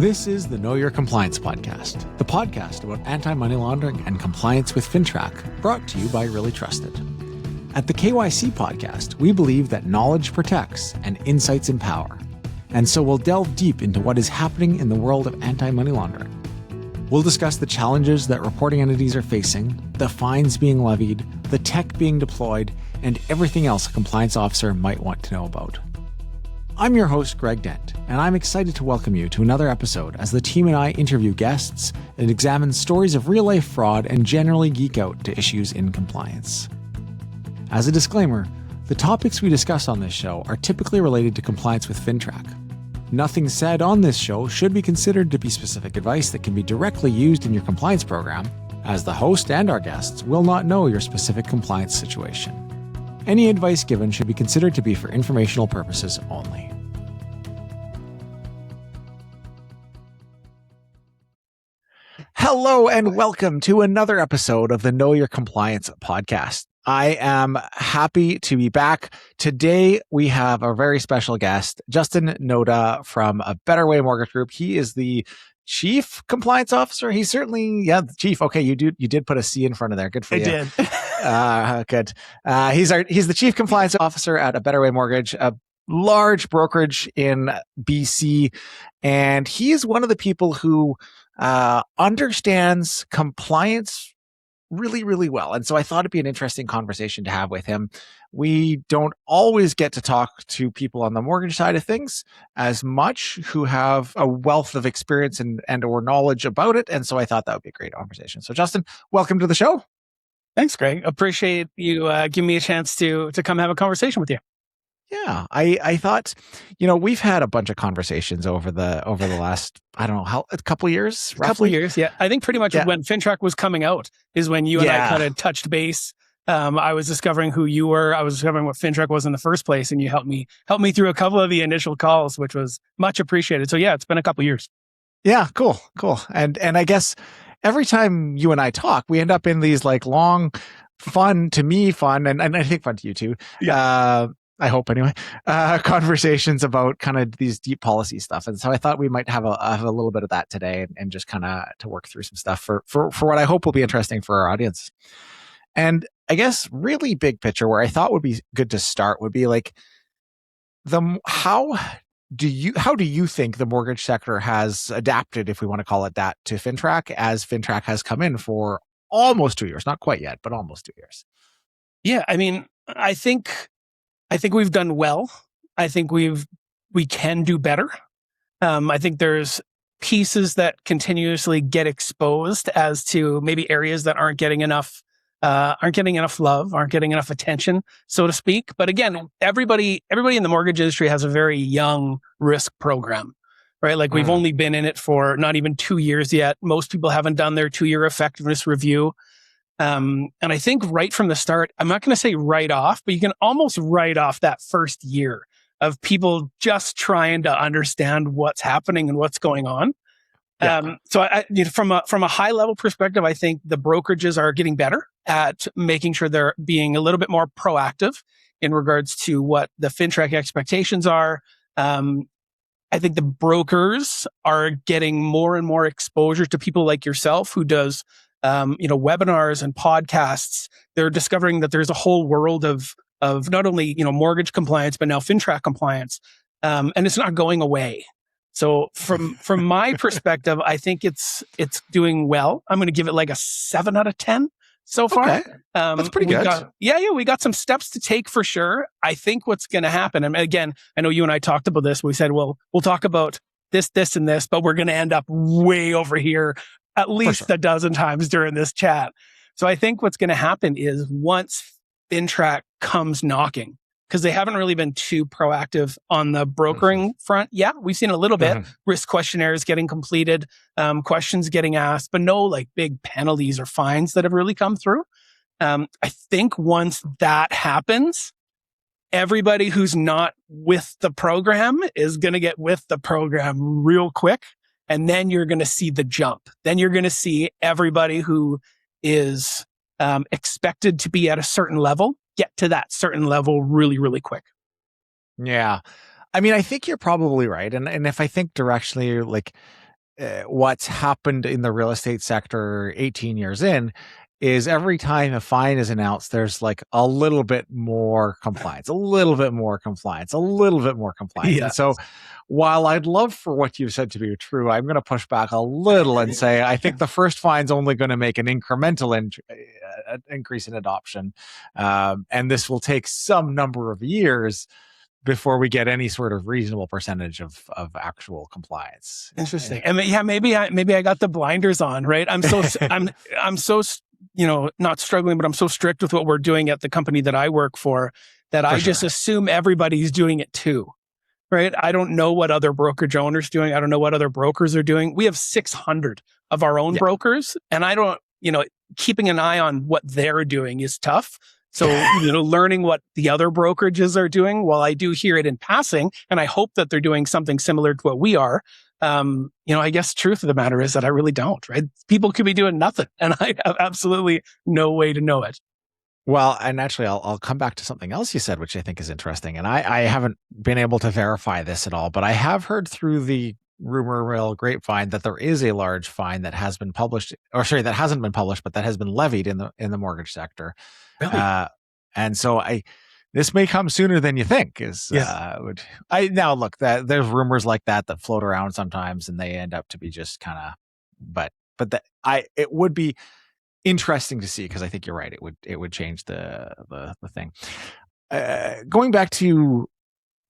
This is the Know Your Compliance Podcast, the podcast about anti-money laundering and compliance with FINTRAC, brought to you by Really Trusted. At the KYC Podcast, we believe that knowledge protects and insights empower. And so we'll delve deep into what is happening in the world of anti-money laundering. We'll discuss the challenges that reporting entities are facing, the fines being levied, the tech being deployed, and everything else a compliance officer might want to know about. I'm your host, Greg Dent, and I'm excited to welcome you to another episode as the team and I interview guests and examine stories of real-life fraud and generally geek out to issues in compliance. As a disclaimer, the topics we discuss on this show are typically related to compliance with FINTRAC. Nothing said on this show should be considered to be specific advice that can be directly used in your compliance program, as the host and our guests will not know your specific compliance situation. Any advice given should be considered to be for informational purposes only. Hello and welcome to another episode of the Know Your Compliance Podcast. I am happy to be back. Today we have a very special guest, Justin Noda from A Better Way Mortgage Group. He is the Chief Compliance Officer. He's certainly, the Chief. Okay, you did put a C in front of there. Good for you. I did. Good. He's the Chief Compliance Officer at A Better Way Mortgage, a large brokerage in BC, and he is one of the people who understands compliance really, really well. And so I thought it'd be an interesting conversation to have with him. We don't always get to talk to people on the mortgage side of things as much who have a wealth of experience and or knowledge about it. And so I thought that would be a great conversation. So Justin, welcome to the show. Thanks, Greg. Appreciate you giving me a chance to come have a conversation with you. Yeah, I thought, we've had a bunch of conversations over the last, I don't know, a couple of years, roughly. Couple of years, yeah. I think pretty much when FINTRAC was coming out is when you and I kind of touched base. I was discovering who you were. I was discovering what FINTRAC was in the first place, and you helped me through a couple of the initial calls, which was much appreciated. So yeah, it's been a couple of years. Yeah, cool. And I guess every time you and I talk, we end up in these like long, fun, and I think fun to you too. Yeah. I hope anyway, conversations about kind of these deep policy stuff. And so I thought we might have a little bit of that today and just kind of to work through some stuff for what I hope will be interesting for our audience. And I guess really big picture where I thought would be good to start would be like how do you think the mortgage sector has adapted, if we want to call it that, to FINTRAC as FINTRAC has come in for almost 2 years, not quite yet, but almost 2 years? Yeah, I mean, I think we've done well. I think we can do better. I think there's pieces that continuously get exposed as to maybe areas that aren't getting enough love, aren't getting enough attention, so to speak. But again, everybody in the mortgage industry has a very young risk program, right? Like we've only been in it for not even 2 years yet. Most people haven't done their 2-year effectiveness review. And I think right from the start, I'm not going to say right off, but you can almost write off that first year of people just trying to understand what's happening and what's going on. Yeah. So from a high level perspective, I think the brokerages are getting better at making sure they're being a little bit more proactive in regards to what the FINTRAC expectations are. I think the brokers are getting more and more exposure to people like yourself who does webinars and podcasts. They're discovering that there's a whole world of not only, mortgage compliance, but now FINTRAC compliance. And it's not going away. So from my perspective, I think it's doing well. I'm going to give it like a 7 out of 10 so far. Okay. That's pretty good. We got some steps to take for sure. I think what's going to happen, and again, I know you and I talked about this. We said, well, we'll talk about this, and this, but we're going to end up way over here at least a dozen times during this chat. So I think what's going to happen is once FINTRAC comes knocking, because they haven't really been too proactive on the brokering front. Yeah, we've seen a little bit, risk questionnaires getting completed, questions getting asked, but no like big penalties or fines that have really come through. I think once that happens, everybody who's not with the program is going to get with the program real quick. And then you're going to see the jump. Then you're going to see everybody who is expected to be at a certain level get to that certain level really, really quick. Yeah. I mean, I think you're probably right. And if I think directionally, like what's happened in the real estate sector 18 years in is every time a fine is announced, there's like a little bit more compliance, a little bit more compliance, a little bit more compliance. Yeah. And so while I'd love for what you've said to be true, I'm going to push back a little and say, I think the first fine's only going to make an incremental increase in adoption. And this will take some number of years before we get any sort of reasonable percentage of actual compliance. Interesting. And maybe I got the blinders on, right? I'm so not struggling, but I'm so strict with what we're doing at the company that I work for that I just assume everybody's doing it too, right? I don't know what other brokerage owners doing. I don't know what other brokers are doing. We have 600 of our own brokers, and I don't, keeping an eye on what they're doing is tough. So, learning what the other brokerages are doing, while I do hear it in passing, and I hope that they're doing something similar to what we are, I guess the truth of the matter is that I really don't, right? People could be doing nothing, and I have absolutely no way to know it. Well, and actually, I'll come back to something else you said, which I think is interesting. And I haven't been able to verify this at all, but I have heard through the rumor mill grapevine that there is a large fine that has been published, that hasn't been published, but that has been levied in the mortgage sector. Really? And so this may come sooner than you think. Now look, there's rumors like that float around sometimes, and they end up to be just kind of, it would be interesting to see, because I think you're right. It would change the thing. Going back to,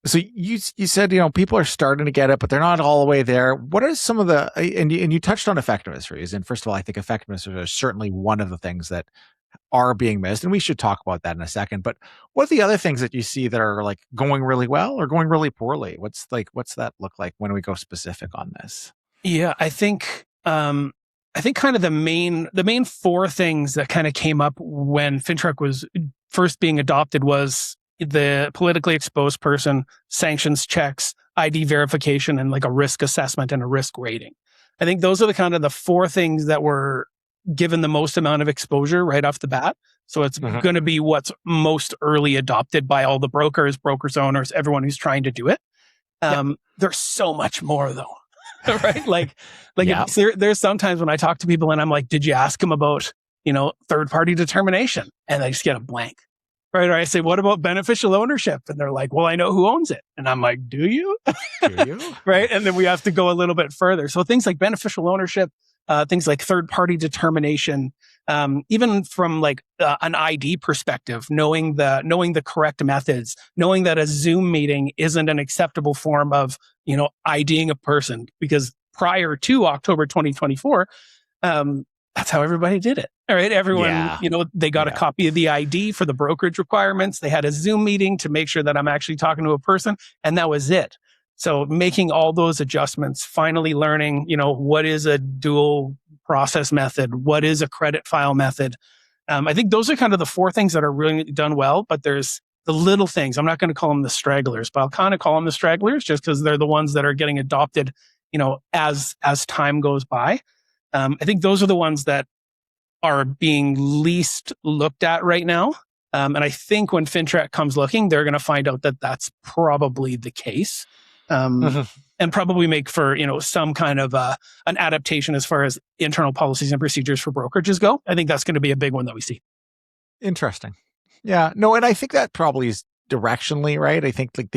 so you said, people are starting to get it, but they're not all the way there. What are some of the, and you touched on effectiveness rates. And first of all, I think effectiveness is certainly one of the things that are being missed, and we should talk about that in a second. But what are the other things that you see that are like going really well or going really poorly? What's that look like when we go specific on this? Yeah, I think kind of the main four things that kind of came up when FINTRAC was first being adopted was the politically exposed person, sanctions checks, ID verification, and like a risk assessment and a risk rating. I think those are the four things that were given the most amount of exposure right off the bat. So it's going to be what's most early adopted by all the brokers, owners, everyone who's trying to do it. There's so much more though, right? There's sometimes when I talk to people and I'm like, did you ask them about, third-party determination? And I just get a blank, right? Or I say, what about beneficial ownership? And they're like, well, I know who owns it. And I'm like, do you? Right? And then we have to go a little bit further. So things like beneficial ownership, things like third-party determination, even from like an ID perspective, knowing the correct methods, knowing that a Zoom meeting isn't an acceptable form of, IDing a person, because prior to October 2024, that's how everybody did it. All right. Everyone, they got a copy of the ID for the brokerage requirements. They had a Zoom meeting to make sure that I'm actually talking to a person, and that was it. So making all those adjustments, finally learning, what is a dual process method? What is a credit file method? I think those are kind of the four things that are really done well, but there's the little things. I'm not going to call them the stragglers, but I'll kind of call them the stragglers just because they're the ones that are getting adopted, as time goes by. I think those are the ones that are being least looked at right now. And I think when FINTRAC comes looking, they're going to find out that that's probably the case. And probably make for, some kind of an adaptation as far as internal policies and procedures for brokerages go. I think that's going to be a big one that we see. Interesting. Yeah. No, and I think that probably is directionally right. I think like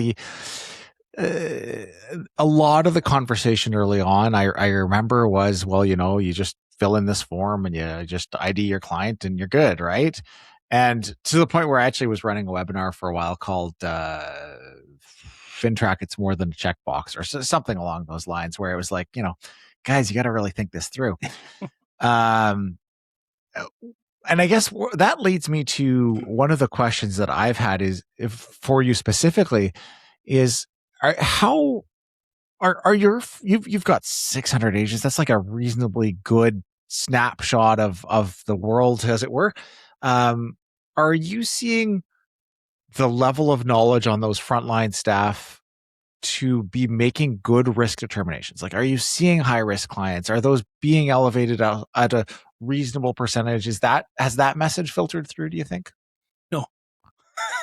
a lot of the conversation early on, I remember was, well, you just fill in this form and you just ID your client and you're good, right? And to the point where I actually was running a webinar for a while called FINTRAC, it's more than a checkbox, or something along those lines, where it was like, guys, you got to really think this through. And I guess that leads me to one of the questions that I've had is, if for you specifically, is you've got 600 agents. That's like a reasonably good snapshot of the world, as it were. Are you seeing the level of knowledge on those frontline staff to be making good risk determinations? Like, are you seeing high risk clients? Are those being elevated at a reasonable percentage? Has that message filtered through, do you think? No.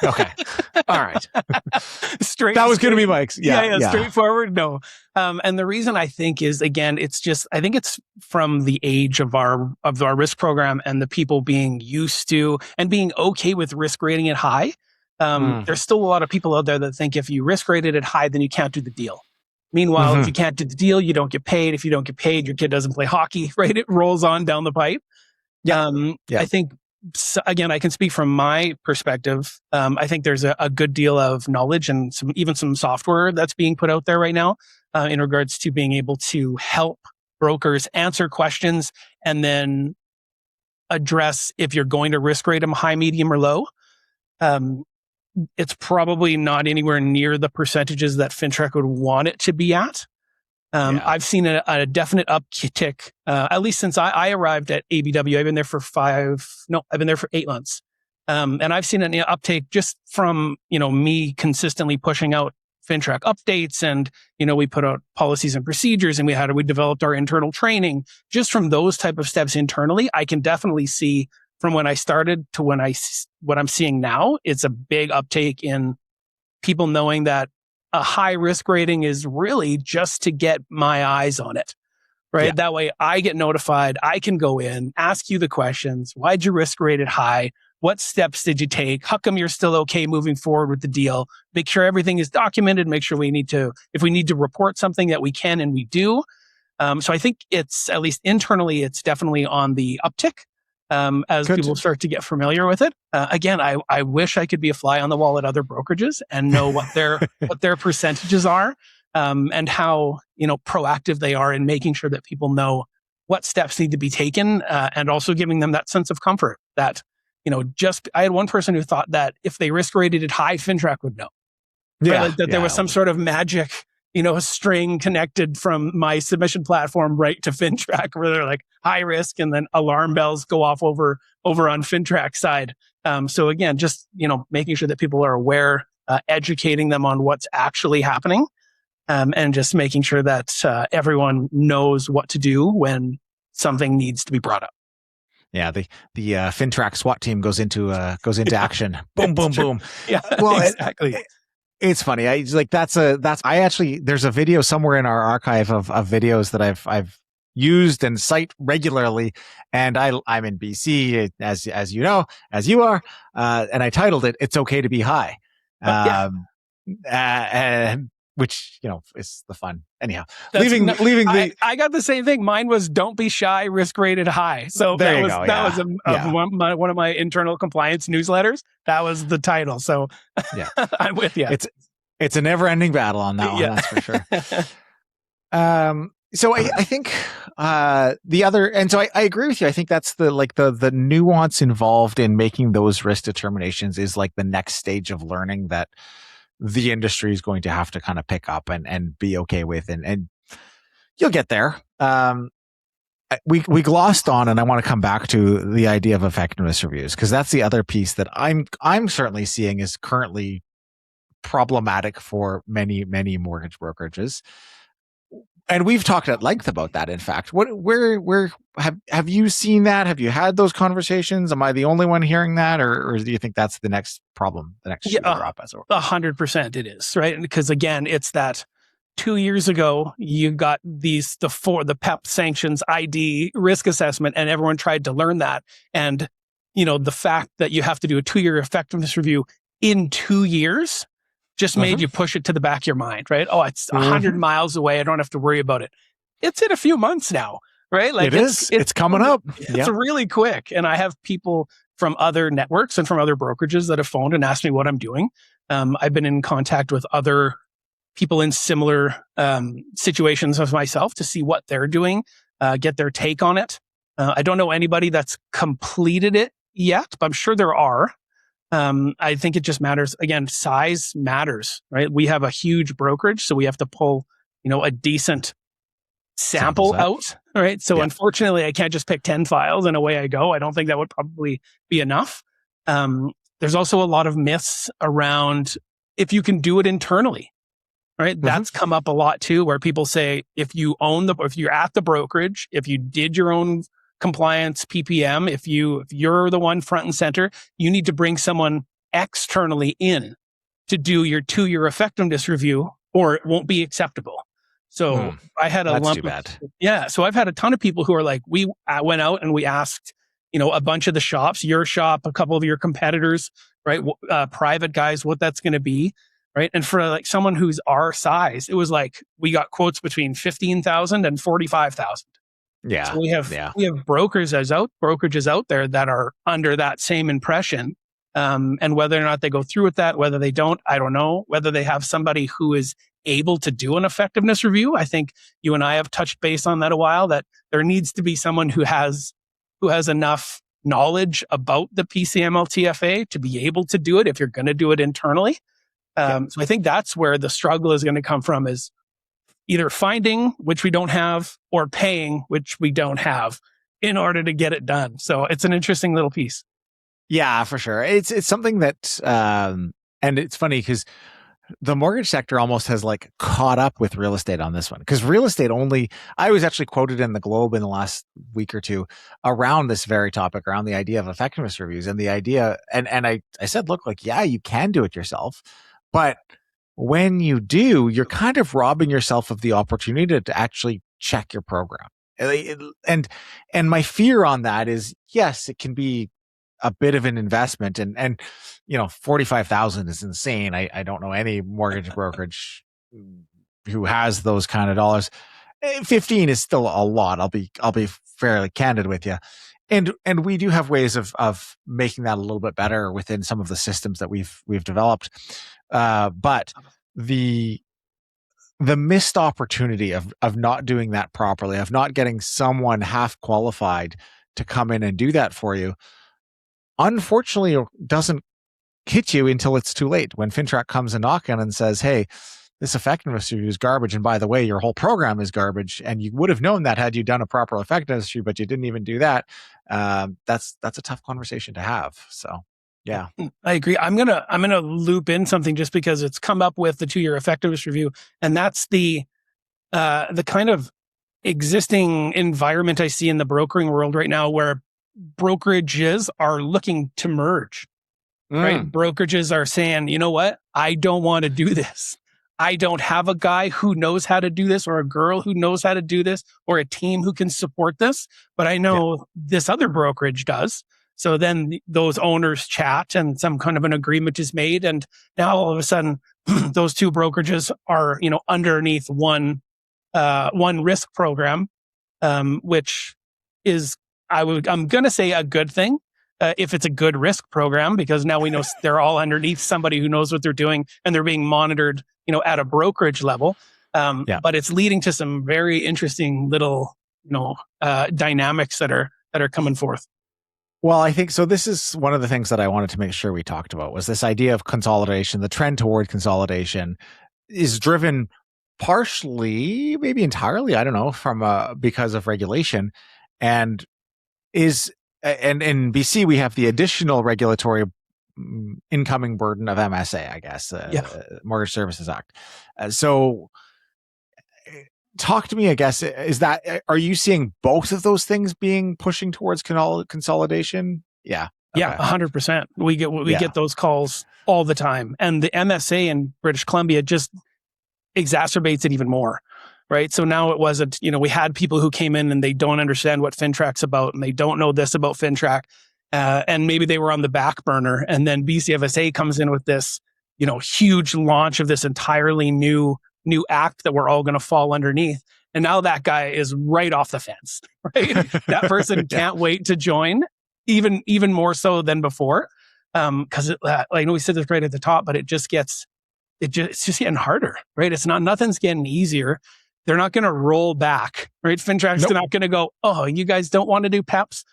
Okay. All right. Straight. That was going to be my Yeah. Straightforward. No. And the reason I think is, again, I think it's from the age of our risk program and the people being used to and being okay with risk rating it high. There's still a lot of people out there that think if you risk rated it high, then you can't do the deal. Meanwhile, if you can't do the deal, you don't get paid. If you don't get paid, your kid doesn't play hockey, right? It rolls on down the pipe. I think, again, I can speak from my perspective. I think there's a good deal of knowledge and even some software that's being put out there right now in regards to being able to help brokers answer questions and then address if you're going to risk rate them high, medium, or low. It's probably not anywhere near the percentages that FINTRAC would want it to be at. I've seen a definite uptick, at least since I arrived at ABW. I've been there for 8 months. And I've seen an uptake just from, me consistently pushing out FINTRAC updates, and, we put out policies and procedures, and we developed our internal training. Just from those type of steps internally, I can definitely see from when I started to what I'm seeing now, it's a big uptake in people knowing that a high risk rating is really just to get my eyes on it, right? Yeah. That way I get notified. I can go in, ask you the questions. Why'd you risk rate it high? What steps did you take? How come you're still okay moving forward with the deal? Make sure everything is documented. Make sure if we need to report something, that we can and we do. So I think it's, at least internally, it's definitely on the uptick. As people start to get familiar with it. Again, I wish I could be a fly on the wall at other brokerages and know what their percentages are, and how, proactive they are in making sure that people know what steps need to be taken, and also giving them that sense of comfort that, I had one person who thought that if they risk rated it high, FINTRAC would know. Yeah. Right? That there was some sort of magic, a string connected from my submission platform right to FINTRAC, where they're like high risk, and then alarm bells go off over on FINTRAC side. So again, just, making sure that people are aware, educating them on what's actually happening, and just making sure that everyone knows what to do when something needs to be brought up. Yeah, the FINTRAC SWAT team goes into action. Boom, boom, boom. Yeah, well, exactly. It's funny. There's a video somewhere in our archive of videos that I've used and cite regularly. And I'm in BC, as you know, as you are. And I titled it, "It's Okay to Be High." Which, is the fun. Anyhow, I got the same thing. Mine was "Don't be shy, risk rated high." So that was one of my internal compliance newsletters. That was the title. So yeah, I'm with you. It's a never ending battle on that one. That's for sure. So I think the other, and so I agree with you. I think that's the nuance involved in making those risk determinations is like the next stage of learning that the industry is going to have to kind of pick up and be okay with, and you'll get there. We glossed on, and I want to come back to the idea of effectiveness reviews, because that's the other piece that I'm certainly seeing is currently problematic for many mortgage brokerages. And we've talked at length about that. In fact, where have you seen that? Have you had those conversations? Am I the only one hearing that, or do you think that's the next problem? The next drop, as it were? 100% it is, right? Because again, it's that 2 years ago you got the PEP sanctions ID risk assessment, and everyone tried to learn that. And the fact that you have to do a 2-year effectiveness review in 2 years just made you push it to the back of your mind, right? Oh, it's 100 miles away. I don't have to worry about it. It's in a few months now, right? Like it's coming up. It's really quick. And I have people from other networks and from other brokerages that have phoned and asked me what I'm doing. I've been in contact with other people in similar situations as myself to see what they're doing, get their take on it. I don't know anybody that's completed it yet, but I'm sure there are. I think it just matters. Again, size matters, right? We have a huge brokerage, so we have to pull, a decent sample out, right? So unfortunately, I can't just pick 10 files and away I go. I don't think that would probably be enough. There's also a lot of myths around if you can do it internally, right? That's come up a lot too, where people say if you're at the brokerage, if you did your own compliance PPM, if you're the one front and center, you need to bring someone externally in to do your 2-year effectiveness review, or it won't be acceptable. So I had a That's lump. too bad. Yeah. So I've had a ton of people who are like, we went out and we asked, a bunch of the shops, your shop, a couple of your competitors, right? Private guys, what that's going to be. Right. And for like someone who's our size, it was like, we got quotes between 15,000 and 45,000. Yeah. So we have brokerages out there that are under that same impression. And whether or not they go through with that, whether they don't, I don't know. Whether they have somebody who is able to do an effectiveness review. I think you and I have touched base on that a while, that there needs to be someone who has enough knowledge about the PCML-TFA to be able to do it if you're going to do it internally. So I think that's where the struggle is going to come from, is either finding, which we don't have, or paying, which we don't have, in order to get it done. So it's an interesting little piece. Yeah, for sure. It's something that, and it's funny because the mortgage sector almost has like caught up with real estate on this one, because real estate I was actually quoted in the Globe in the last week or two around this very topic, around the idea of effectiveness reviews and the idea. And I said, look, like, yeah, you can do it yourself, but when you do, you're kind of robbing yourself of the opportunity to actually check your program. And my fear on that is, yes, it can be a bit of an investment, and 45,000 is insane. I don't know any mortgage brokerage who has those kind of dollars. 15 is still a lot. I'll be fairly candid with you. And we do have ways of making that a little bit better within some of the systems that we've developed. But the missed opportunity of not doing that properly, of not getting someone half qualified to come in and do that for you, unfortunately doesn't hit you until it's too late. When FINTRAC comes and knocking and says, hey, this effectiveness review is garbage, and by the way, your whole program is garbage, and you would have known that had you done a proper effectiveness review, but you didn't even do that. That's a tough conversation to have. So yeah, I agree. I'm gonna loop in something just because it's come up with the 2-year effectiveness review, and that's the kind of existing environment I see in the brokering world right now, where brokerages are looking to merge. Right? Brokerages are saying, you know what? I don't want to do this. I don't have a guy who knows how to do this, or a girl who knows how to do this, or a team who can support this, but I know this other brokerage does. So then those owners chat and some kind of an agreement is made. And now all of a sudden those two brokerages are, underneath one risk program, which is, I'm going to say, a good thing. If it's a good risk program, because now we know they're all underneath somebody who knows what they're doing, and they're being monitored, at a brokerage level. But it's leading to some very interesting little, dynamics that are coming forth. Well, I think so. This is one of the things that I wanted to make sure we talked about, was this idea of consolidation. The trend toward consolidation is driven partially, maybe entirely, I don't know, from because of regulation, and in BC we have the additional regulatory incoming burden of MSA, I guess, Mortgage Services Act. So talk to me, I guess, are you seeing both of those things pushing towards consolidation? Yeah. Okay. Yeah, 100%. We get those calls all the time. And the MSA in British Columbia just exacerbates it even more. Right. So now it wasn't, we had people who came in and they don't understand what FINTRAC's about, and they don't know this about FINTRAC. And maybe they were on the back burner. And then BCFSA comes in with this, huge launch of this entirely new act that we're all going to fall underneath. And now that guy is right off the fence, right? That person can't wait to join, even more so than before. Because I know we said this right at the top, but it's just getting harder, right? Nothing's getting easier. They're not going to roll back, right? FINTRAC's not going to go, oh, you guys don't want to do PEPs?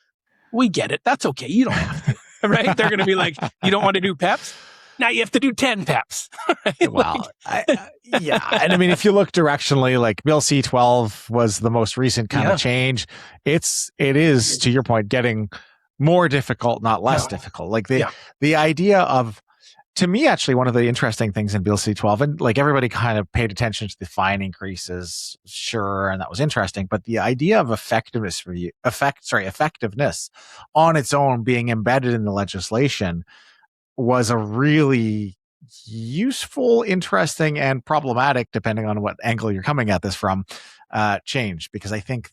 We get it. That's okay. You don't have to, right? They're going to be like, you don't want to do PEPs? Now you have to do 10 PEPs. Right? Well, yeah. And I mean, if you look directionally, like Bill C-12 was the most recent kind of change. It is, to your point, getting more difficult, not less difficult. Like the idea of, to me, actually, one of the interesting things in Bill C-12, and like everybody kind of paid attention to the fine increases, sure, and that was interesting. But the idea of effectiveness on its own being embedded in the legislation was a really useful, interesting, and problematic, depending on what angle you're coming at this from, change. Because I think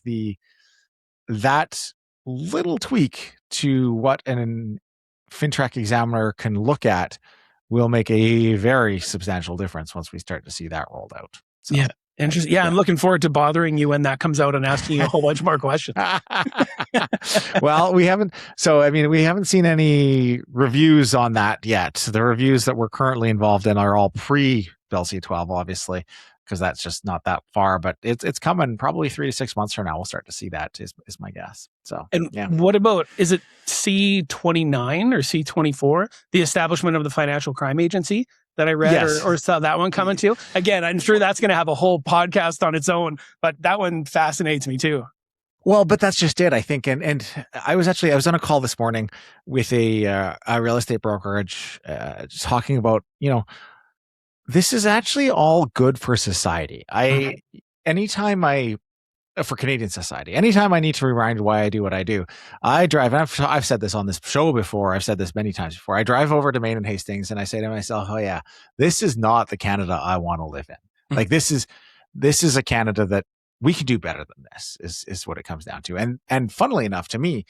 that little tweak to what an FINTRAC examiner can look at will make a very substantial difference once we start to see that rolled out. So, yeah. Interesting. Yeah, I'm looking forward to bothering you when that comes out and asking you a whole bunch more questions. Well, we haven't seen any reviews on that yet. The reviews that we're currently involved in are all pre-LC 12, obviously, because that's just not that far. But it's coming probably 3 to 6 months from now. We'll start to see that is my guess. So, and yeah. What about, is it C29 or C24, the establishment of the Financial Crime Agency that I read, Yes. or saw that one coming too? Again, I'm sure that's going to have a whole podcast on its own, but that one fascinates me too. Well, but that's just it, I think. And I was on a call this morning with a real estate brokerage, just talking about, this is actually all good for society. For Canadian society, anytime I need to remind why I do what I do, I drive. And I've said this on this show before. I've said this many times before. I drive over to Main and Hastings, and I say to myself, "Oh yeah, this is not the Canada I want to live in. Mm-hmm. Like this is a Canada that we can do better than this." Is what it comes down to. And funnily enough, to me,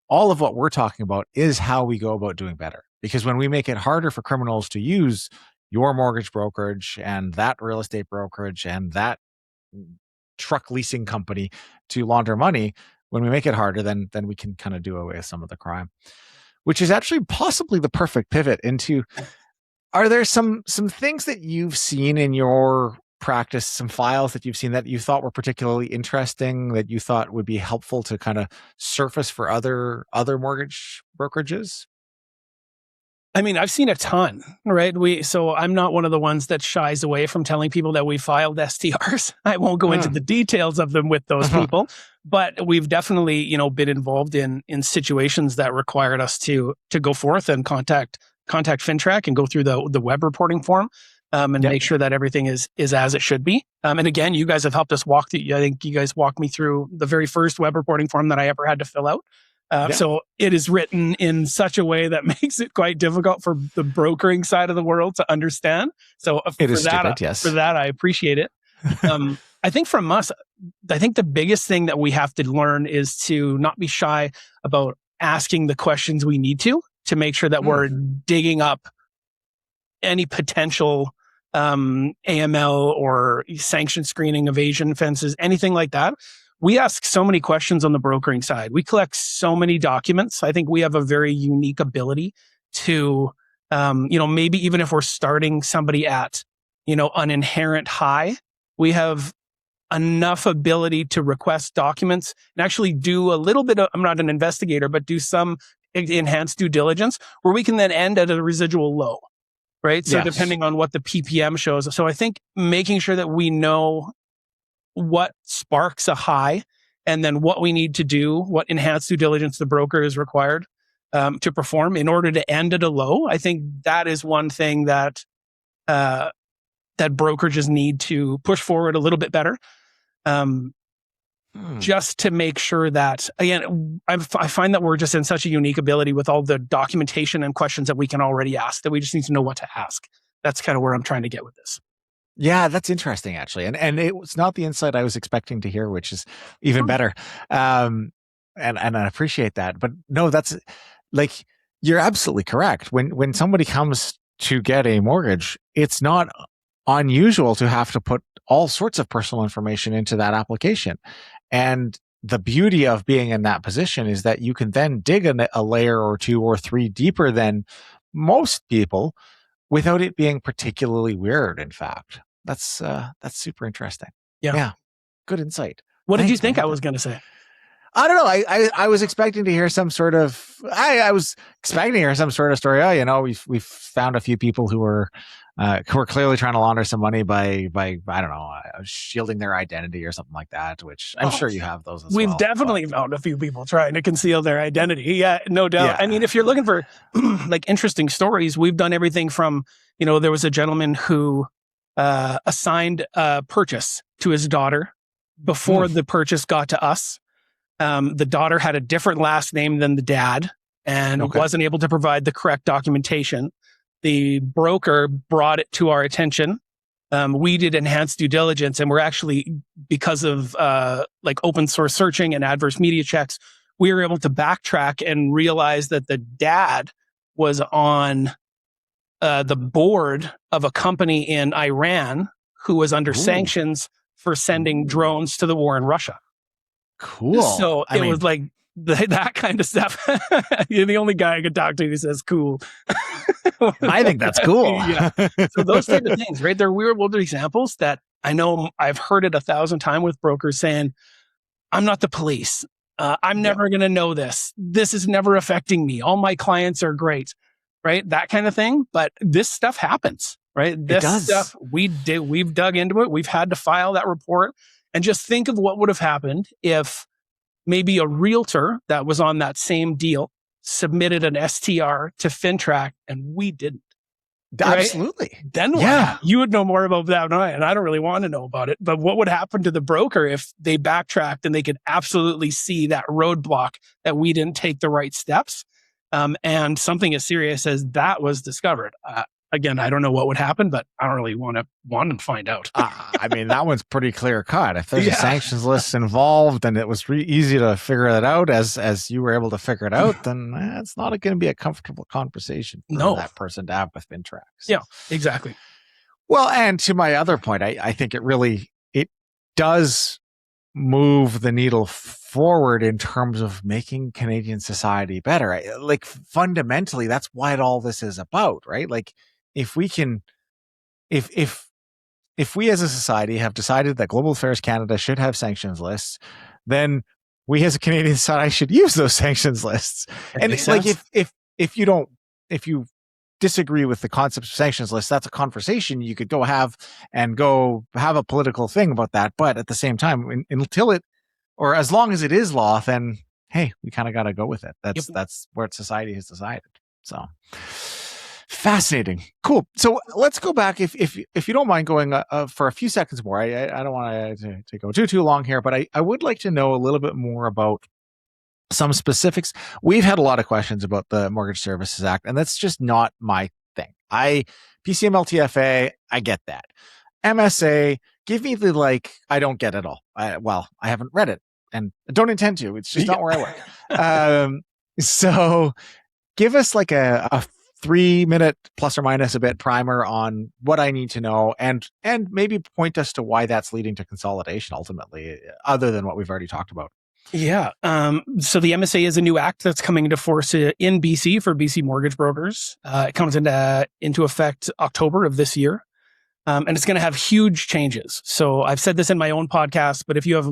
all of what we're talking about is how we go about doing better. Because when we make it harder for criminals to use your mortgage brokerage and that real estate brokerage and that truck leasing company to launder money, when we make it harder, then we can kind of do away with some of the crime, which is actually possibly the perfect pivot into, are there some things that you've seen in your practice, some files that you've seen that you thought were particularly interesting, that you thought would be helpful to kind of surface for other mortgage brokerages? I mean, I've seen a ton, right? So I'm not one of the ones that shies away from telling people that we filed STRs. I won't go into the details of them with those people, but we've definitely, been involved in situations that required us to go forth and contact FINTRAC and go through the web reporting form, and make sure that everything is as it should be. And again, you guys have helped us walk through. I think you guys walked me through the very first web reporting form that I ever had to fill out. So it is written in such a way that makes it quite difficult for the brokering side of the world to understand. So for that, I appreciate it. I think from us, the biggest thing that we have to learn is to not be shy about asking the questions we need to make sure that we're digging up any potential AML or sanction screening, evasion offenses, anything like that. We ask so many questions on the brokering side. We collect so many documents. I think we have a very unique ability to, maybe even if we're starting somebody at, an inherent high, we have enough ability to request documents and actually do a little bit of, I'm not an investigator, but do some enhanced due diligence where we can then end at a residual low, right? So depending on what the PPM shows. So I think making sure that we know what sparks a high, and then what we need to do, what enhanced due diligence the broker is required to perform in order to end at a low. I think that is one thing that brokerages need to push forward a little bit better, just to make sure that, again, I find that we're just in such a unique ability with all the documentation and questions that we can already ask, that we just need to know what to ask. That's kind of where I'm trying to get with this. Yeah, that's interesting, actually. And it was not the insight I was expecting to hear, which is even better. And I appreciate that. But no, that's like, you're absolutely correct. When somebody comes to get a mortgage, it's not unusual to have to put all sorts of personal information into that application. And the beauty of being in that position is that you can then dig a layer or 2 or 3 deeper than most people, without it being particularly weird. In fact, that's super interesting. Yeah. Good insight. What did you think I was going to say? I don't know. I was expecting to hear some sort of, I was expecting to hear some sort of story. Oh, we've found a few people who are clearly trying to launder some money by I don't know, shielding their identity or something like that, which I'm sure you have those as well. We've definitely found a few people trying to conceal their identity. Yeah, no doubt. Yeah. I mean, if you're looking for like interesting stories, we've done everything from, there was a gentleman who assigned a purchase to his daughter before the purchase got to us. The daughter had a different last name than the dad. and wasn't able to provide the correct documentation. The broker brought it to our attention. We did enhanced due diligence, and we're actually, because of like open source searching and adverse media checks, we were able to backtrack and realize that the dad was on the board of a company in Iran who was under sanctions for sending drones to the war in Russia. Cool. So it was like that kind of stuff. You're the only guy I could talk to who says cool. I think that's cool. Yeah. So those type of things, right? They're weird world examples that I know I've heard it 1,000 times with brokers saying, I'm not the police. I'm never going to know this. This is never affecting me. All my clients are great, right? That kind of thing. But this stuff happens, right? This stuff we've dug into it. We've had to file that report, and just think of what would have happened if maybe a realtor that was on that same deal submitted an STR to FINTRAC and we didn't. Right? Absolutely. Then what? You would know more about that than I, and I don't really want to know about it. But what would happen to the broker if they backtracked and they could absolutely see that roadblock that we didn't take the right steps, and something as serious as that was discovered? Again, I don't know what would happen, but I don't really want to find out. I mean, that one's pretty clear cut. If there's a sanctions list involved and it was easy to figure that out as you were able to figure it out, then it's not going to be a comfortable conversation for that person to have with FINTRAC. So. Yeah, exactly. Well, and to my other point, I think it does move the needle forward in terms of making Canadian society better. Like fundamentally, that's what all this is about, right? Like if we can, if we as a society have decided that Global Affairs Canada should have sanctions lists, then we as a Canadian society should use those sanctions lists. And it's like if you disagree with the concept of sanctions lists, that's a conversation you could go have a political thing about that. But at the same time, until it, or as long as it is law, then hey, we kind of got to go with it. That's where society has decided. So fascinating. Cool. So let's go back, if you don't mind going for a few seconds more. I don't want to go too long here, but I would like to know a little bit more about some specifics. We've had a lot of questions about the Mortgage Services Act, and that's just not my thing. PCMLTFA, I get that. MSA, give me the I don't get it all. I haven't read it and I don't intend to. It's just not where I work. So give us like a 3-minute plus or minus a bit primer on what I need to know, and maybe point us to why that's leading to consolidation ultimately, other than what we've already talked about. Yeah. So the MSA is a new act that's coming into force in BC for BC mortgage brokers. It comes into effect October of this year. And it's going to have huge changes. So I've said this in my own podcast, but if you have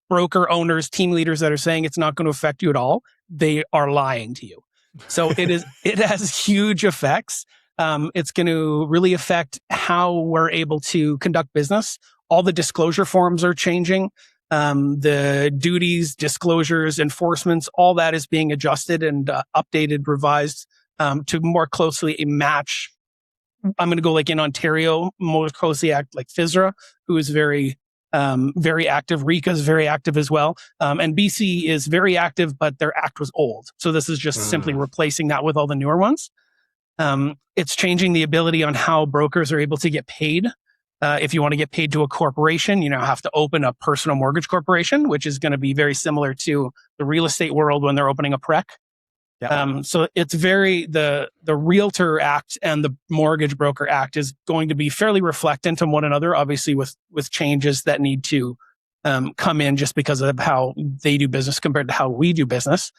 broker owners, team leaders that are saying it's not going to affect you at all, they are lying to you. So it has huge effects. It's going to really affect how we're able to conduct business. All the disclosure forms are changing. The duties, disclosures, enforcements, all that is being adjusted and updated, revised to more closely match. I'm going to go in Ontario, more closely act like FISRA, who is very active. RECA is very active as well. And BC is very active, but their act was old. So this is just simply replacing that with all the newer ones. It's changing the ability on how brokers are able to get paid. If you want to get paid to a corporation, you now have to open a personal mortgage corporation, which is going to be very similar to the real estate world when they're opening a PREC. Yep. So it's the Realtor Act and the Mortgage Broker Act is going to be fairly reflectant on one another, obviously with changes that need to come in just because of how they do business compared to how we do business.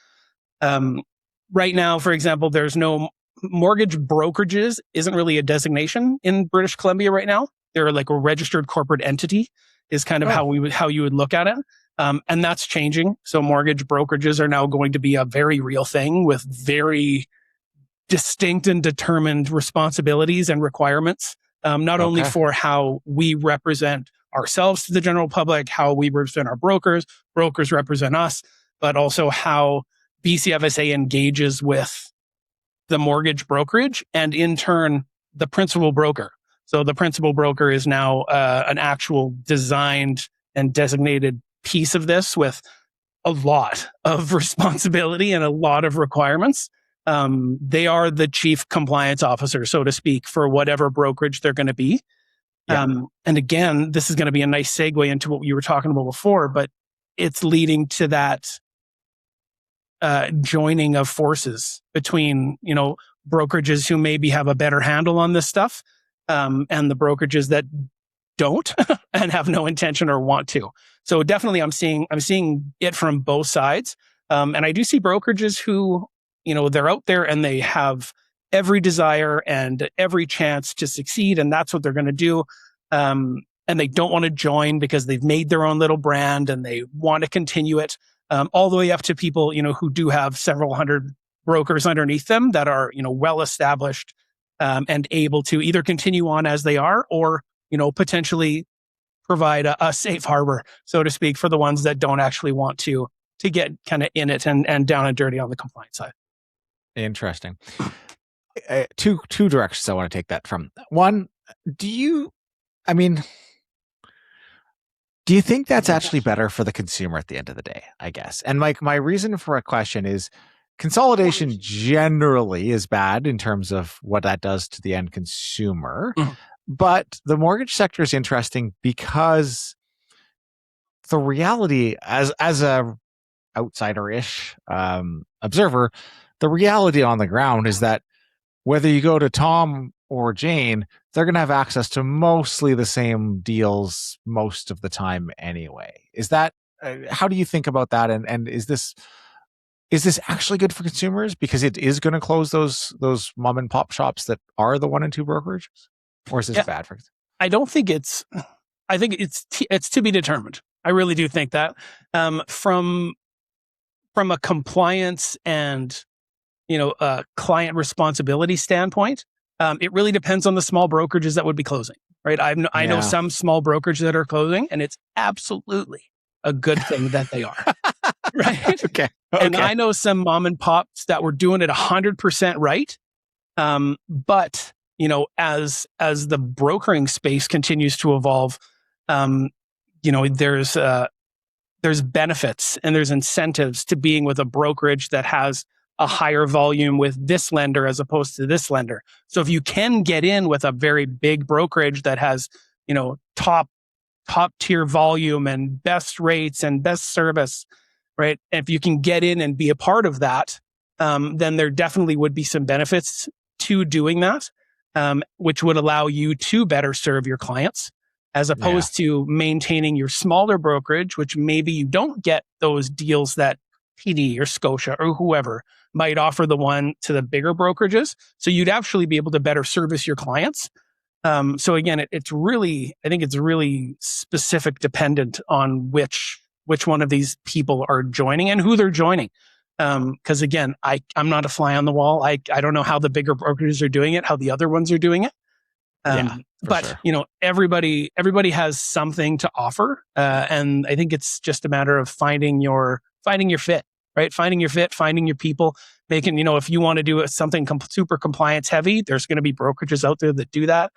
Right now, for example, there's no mortgage brokerages isn't really a designation in British Columbia right now. They're like a registered corporate entity is kind of how you would look at it. And that's changing. So mortgage brokerages are now going to be a very real thing with very distinct and determined responsibilities and requirements, not only for how we represent ourselves to the general public, how we represent our brokers represent us, but also how BCFSA engages with the mortgage brokerage and in turn, the principal broker. So the principal broker is now an actual designed and designated piece of this with a lot of responsibility and a lot of requirements. they are the chief compliance officer, so to speak, for whatever brokerage they're going to be. Yeah. And again, this is going to be a nice segue into what you were talking about before, but it's leading to that joining of forces between, brokerages who maybe have a better handle on this stuff, and the brokerages that don't and have no intention or want to. So definitely I'm seeing it from both sides. And I do see brokerages who, they're out there and they have every desire and every chance to succeed. And that's what they're going to do. And they don't want to join because they've made their own little brand and they want to continue it. All the way up to people, who do have several hundred brokers underneath them that are, well established, and able to either continue on as they are or, potentially provide a safe harbor, so to speak, for the ones that don't actually want to get kind of in it and down and dirty on the compliance side. Interesting. Two directions I want to take that from. One, do you think that's actually better for the consumer at the end of the day, I guess? And my reason for a question is consolidation generally is bad in terms of what that does to the end consumer. Mm-hmm. But the mortgage sector is interesting because the reality, as a outsider-ish observer, the reality on the ground is that whether you go to Tom or Jane, they're going to have access to mostly the same deals most of the time anyway. Is that how do you think about that? And is this actually good for consumers because it is going to close those mom and pop shops that are the 1 and 2 brokerages, or is this bad for? I don't think it's. I think it's to be determined. I really do think that from a compliance and a client responsibility standpoint, it really depends on the small brokerages that would be closing, right? I know some small brokerages that are closing, and it's absolutely a good thing that they are, right? Okay. And I know some mom and pops that were doing it 100% right, but as the brokering space continues to evolve, there's benefits and there's incentives to being with a brokerage that has a higher volume with this lender as opposed to this lender. So if you can get in with a very big brokerage that has, top tier volume and best rates and best service, right? If you can get in and be a part of that, then there definitely would be some benefits to doing that, which would allow you to better serve your clients as opposed to maintaining your smaller brokerage, which maybe you don't get those deals that TD or Scotia or whoever might offer the one to the bigger brokerages. So you'd actually be able to better service your clients. So again, I think it's really specific dependent on which one of these people are joining and who they're joining. Because again, I'm not a fly on the wall. I don't know how the bigger brokerages are doing it, how the other ones are doing it. But sure. Everybody has something to offer. And I think it's just a matter of finding your fit. Right? Finding your fit, finding your people, making, if you want to do something super compliance heavy, there's going to be brokerages out there that do that.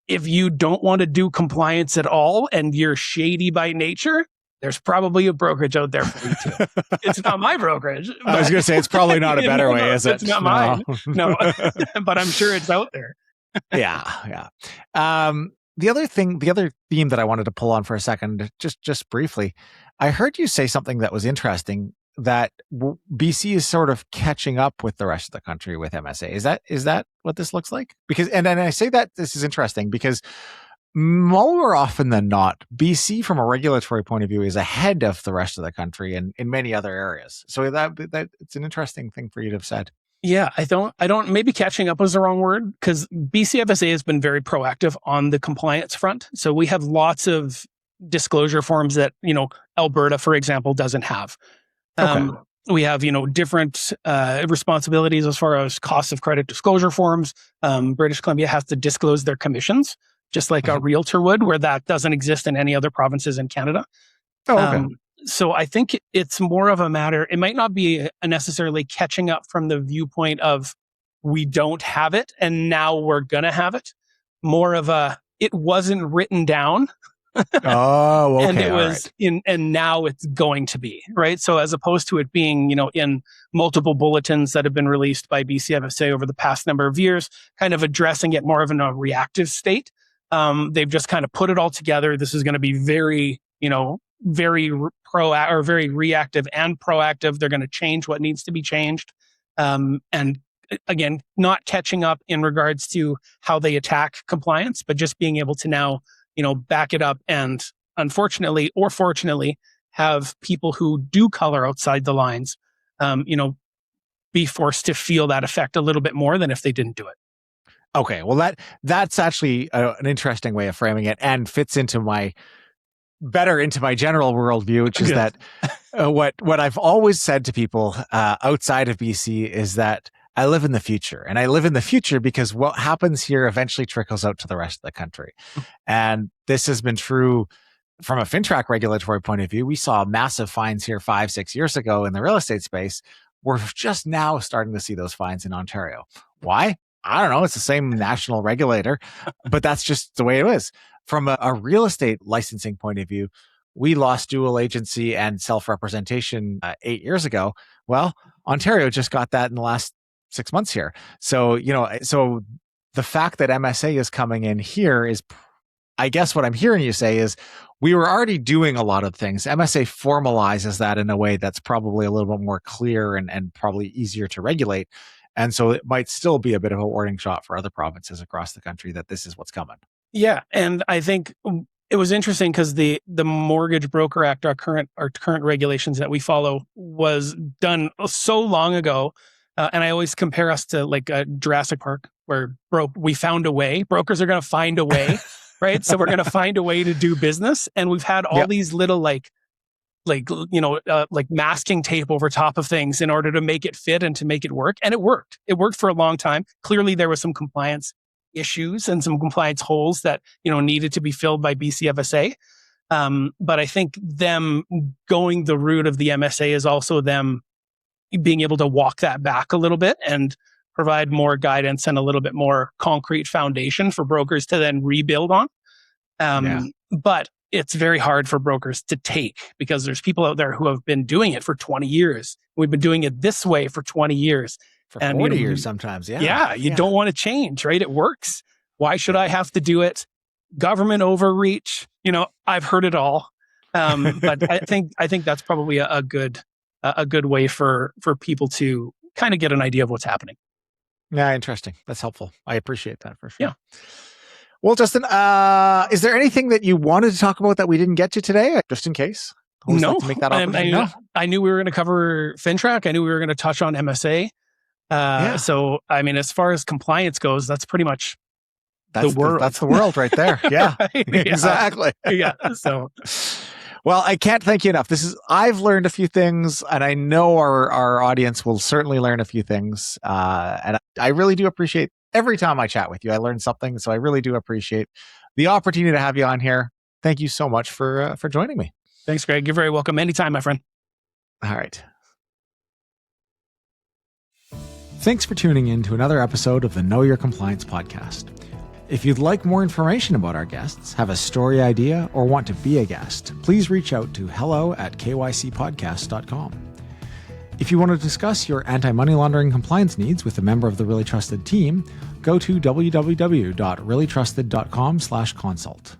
If you don't want to do compliance at all and you're shady by nature, there's probably a brokerage out there for you too. It's not my brokerage. I was going to say, it's probably not a better way, is it? It's not mine. No, but I'm sure it's out there. Yeah. The other theme that I wanted to pull on for a second, just briefly, I heard you say something that was interesting, that BC is sort of catching up with the rest of the country with MSA. Is that what this looks like? Because, and I say that this is interesting because more often than not, BC from a regulatory point of view is ahead of the rest of the country and in many other areas. So that it's an interesting thing for you to have said. Yeah, I don't, maybe catching up was the wrong word, because BC FSA has been very proactive on the compliance front. So we have lots of disclosure forms that, Alberta, for example, doesn't have. Okay. We have, different responsibilities as far as cost of credit disclosure forms. British Columbia has to disclose their commissions, just like a realtor would, where that doesn't exist in any other provinces in Canada. Oh, okay. So I think it's more of a matter, it might not be necessarily catching up from the viewpoint of we don't have it and now we're going to have it. More of it wasn't written down Oh, okay. And it all was right. and now it's going to be, right? So as opposed to it being, in multiple bulletins that have been released by BCFSA over the past number of years, kind of addressing it more of in a reactive state. They've just kind of put it all together. This is going to be very, very proactive or very reactive and proactive. They're going to change what needs to be changed. And again, not catching up in regards to how they attack compliance, but just being able to now, back it up and unfortunately or fortunately have people who do color outside the lines, be forced to feel that effect a little bit more than if they didn't do it. Okay. Well, that's actually an interesting way of framing it and fits into my general worldview, which is that what I've always said to people outside of BC is that I live in the future, and I live in the future because what happens here eventually trickles out to the rest of the country. And this has been true from a FINTRAC regulatory point of view. We saw massive fines here 5-6 years ago in the real estate space. We're just now starting to see those fines in Ontario. Why? I don't know. It's the same national regulator, but that's just the way it is. From a real estate licensing point of view, we lost dual agency and self-representation 8 years ago. Well, Ontario just got that in the last 6 months here. So, so the fact that MSA is coming in here is, I guess what I'm hearing you say is we were already doing a lot of things. MSA formalizes that in a way that's probably a little bit more clear and probably easier to regulate. And so it might still be a bit of a warning shot for other provinces across the country that this is what's coming. Yeah. And I think it was interesting because the Mortgage Broker Act, our current regulations that we follow, was done so long ago. And I always compare us to like Jurassic Park, where we found a way. Brokers are going to find a way, right? So we're going to find a way to do business. And we've had all these little like masking tape over top of things in order to make it fit and to make it work. And it worked. It worked for a long time. Clearly, there was some compliance issues and some compliance holes that, needed to be filled by BCFSA. But I think them going the route of the MSA is also them being able to walk that back a little bit and provide more guidance and a little bit more concrete foundation for brokers to then rebuild on. But it's very hard for brokers to take because there's people out there who have been doing it for 20 years. We've been doing it this way for 20 years. For 40 years sometimes, you don't want to change, right? It works. Why should I have to do it? Government overreach. I've heard it all. But I think that's probably a good way for people to kind of get an idea of what's happening. Yeah, interesting. That's helpful. I appreciate that for sure. Yeah. Well, Justin, is there anything that you wanted to talk about that we didn't get to today, just in case? No. Like to make that I knew we were going to cover FINTRAC. I knew we were going to touch on MSA. So, as far as compliance goes, that's pretty much the world. That's the world right there. Yeah, exactly. Yeah. So, well, I can't thank you enough. I've learned a few things, and I know our audience will certainly learn a few things. And I really do appreciate every time I chat with you. I learn something, so I really do appreciate the opportunity to have you on here. Thank you so much for joining me. Thanks, Greg. You're very welcome. Anytime, my friend. All right. Thanks for tuning in to another episode of the Know Your Compliance podcast. If you'd like more information about our guests, have a story idea, or want to be a guest, please reach out to hello@kycpodcast.com. If you want to discuss your anti-money laundering compliance needs with a member of the Really Trusted team, go to www.reallytrusted.com/consult.